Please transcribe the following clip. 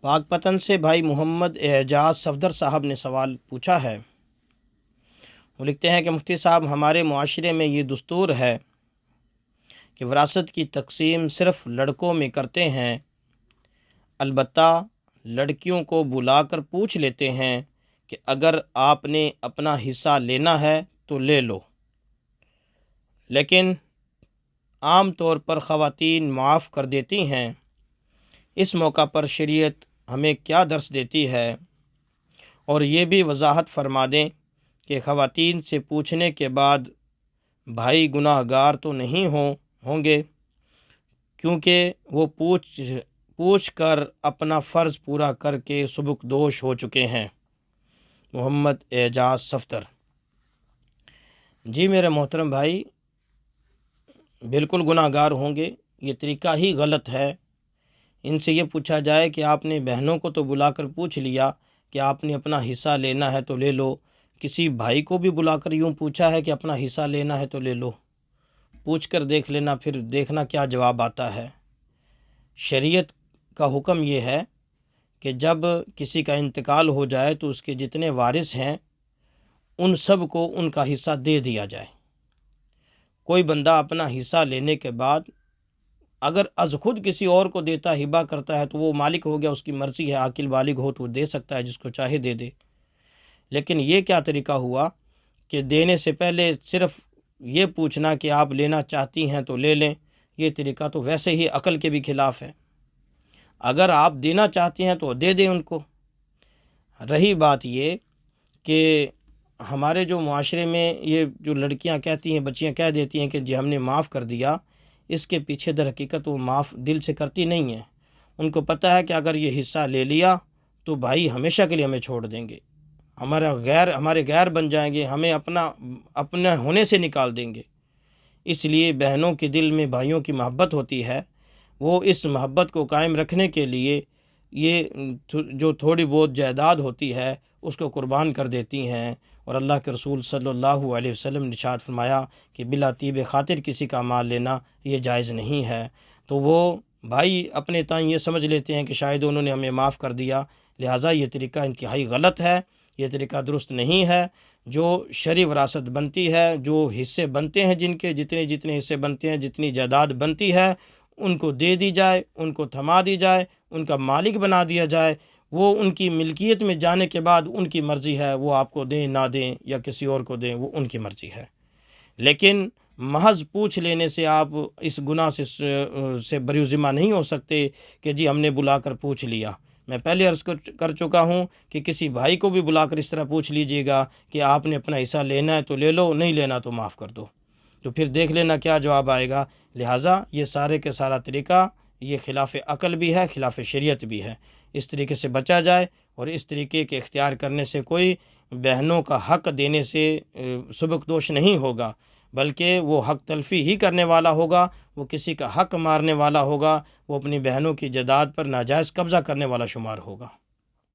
پاک پتن سے بھائی محمد اعجاز صفدر صاحب نے سوال پوچھا ہے۔ وہ لکھتے ہیں کہ مفتی صاحب، ہمارے معاشرے میں یہ دستور ہے کہ وراثت کی تقسیم صرف لڑکوں میں کرتے ہیں، البتہ لڑکیوں کو بلا کر پوچھ لیتے ہیں کہ اگر آپ نے اپنا حصہ لینا ہے تو لے لو، لیکن عام طور پر خواتین معاف کر دیتی ہیں۔ اس موقع پر شریعت ہمیں کیا درس دیتی ہے؟ اور یہ بھی وضاحت فرما دیں کہ خواتین سے پوچھنے کے بعد بھائی گناہ گار تو نہیں ہوں گے، کیونکہ وہ پوچھ کر اپنا فرض پورا کر کے سبکدوش ہو چکے ہیں۔ محمد اعجاز صفدر۔ جی میرے محترم بھائی، بالکل گناہ گار ہوں گے، یہ طریقہ ہی غلط ہے۔ ان سے یہ پوچھا جائے کہ آپ نے بہنوں کو تو بلا کر پوچھ لیا کہ آپ نے اپنا حصہ لینا ہے تو لے لو، کسی بھائی کو بھی بلا کر یوں پوچھا ہے کہ اپنا حصہ لینا ہے تو لے لو، پوچھ کر دیکھ لینا، پھر دیکھنا کیا جواب آتا ہے۔ شریعت کا حکم یہ ہے کہ جب کسی کا انتقال ہو جائے تو اس کے جتنے وارث ہیں ان سب کو ان کا حصہ دے دیا جائے۔ کوئی بندہ اپنا حصہ لینے کے بعد اگر از خود کسی اور کو دیتا، ہبہ کرتا ہے، تو وہ مالک ہو گیا، اس کی مرضی ہے، عاقل بالغ ہو تو وہ دے سکتا ہے، جس کو چاہے دے دے۔ لیکن یہ کیا طریقہ ہوا کہ دینے سے پہلے صرف یہ پوچھنا کہ آپ لینا چاہتی ہیں تو لے لیں؟ یہ طریقہ تو ویسے ہی عقل کے بھی خلاف ہے۔ اگر آپ دینا چاہتی ہیں تو دے دیں ان کو۔ رہی بات یہ کہ ہمارے جو معاشرے میں یہ جو لڑکیاں کہتی ہیں، بچیاں کہہ دیتی ہیں کہ جی ہم نے معاف کر دیا، اس کے پیچھے در حقیقت وہ معاف دل سے کرتی نہیں ہیں۔ ان کو پتہ ہے کہ اگر یہ حصہ لے لیا تو بھائی ہمیشہ کے لیے ہمیں چھوڑ دیں گے، ہمارے غیر بن جائیں گے، ہمیں اپنا ہونے سے نکال دیں گے۔ اس لیے بہنوں کے دل میں بھائیوں کی محبت ہوتی ہے، وہ اس محبت کو قائم رکھنے کے لیے یہ جو تھوڑی بہت جائیداد ہوتی ہے اس کو قربان کر دیتی ہیں۔ اور اللہ کے رسول صلی اللہ علیہ وسلم نے ارشاد فرمایا کہ بلا طیب خاطر کسی کا مال لینا یہ جائز نہیں ہے۔ تو وہ بھائی اپنے تائیں یہ سمجھ لیتے ہیں کہ شاید انہوں نے ہمیں معاف کر دیا، لہٰذا یہ طریقہ انتہائی غلط ہے، یہ طریقہ درست نہیں ہے۔ جو شرعی وراثت بنتی ہے، جو حصے بنتے ہیں، جن کے جتنے حصے بنتے ہیں، جتنی جائیداد بنتی ہے، ان کو دے دی جائے، ان کو تھما دی جائے، ان کا مالک بنا دیا جائے۔ وہ ان کی ملکیت میں جانے کے بعد ان کی مرضی ہے، وہ آپ کو دیں نہ دیں یا کسی اور کو دیں، وہ ان کی مرضی ہے۔ لیکن محض پوچھ لینے سے آپ اس گناہ سے بری ذمہ نہیں ہو سکتے کہ جی ہم نے بلا کر پوچھ لیا۔ میں پہلے عرض کر چکا ہوں کہ کسی بھائی کو بھی بلا کر اس طرح پوچھ لیجئے گا کہ آپ نے اپنا حصہ لینا ہے تو لے لو، نہیں لینا تو معاف کر دو، تو پھر دیکھ لینا کیا جواب آئے گا۔ لہٰذا یہ سارے کے سارا طریقہ یہ خلاف عقل بھی ہے، خلاف شریعت بھی ہے۔ اس طریقے سے بچا جائے، اور اس طریقے کے اختیار کرنے سے کوئی بہنوں کا حق دینے سے سبکدوش نہیں ہوگا، بلکہ وہ حق تلفی ہی کرنے والا ہوگا، وہ کسی کا حق مارنے والا ہوگا، وہ اپنی بہنوں کی جائیداد پر ناجائز قبضہ کرنے والا شمار ہوگا۔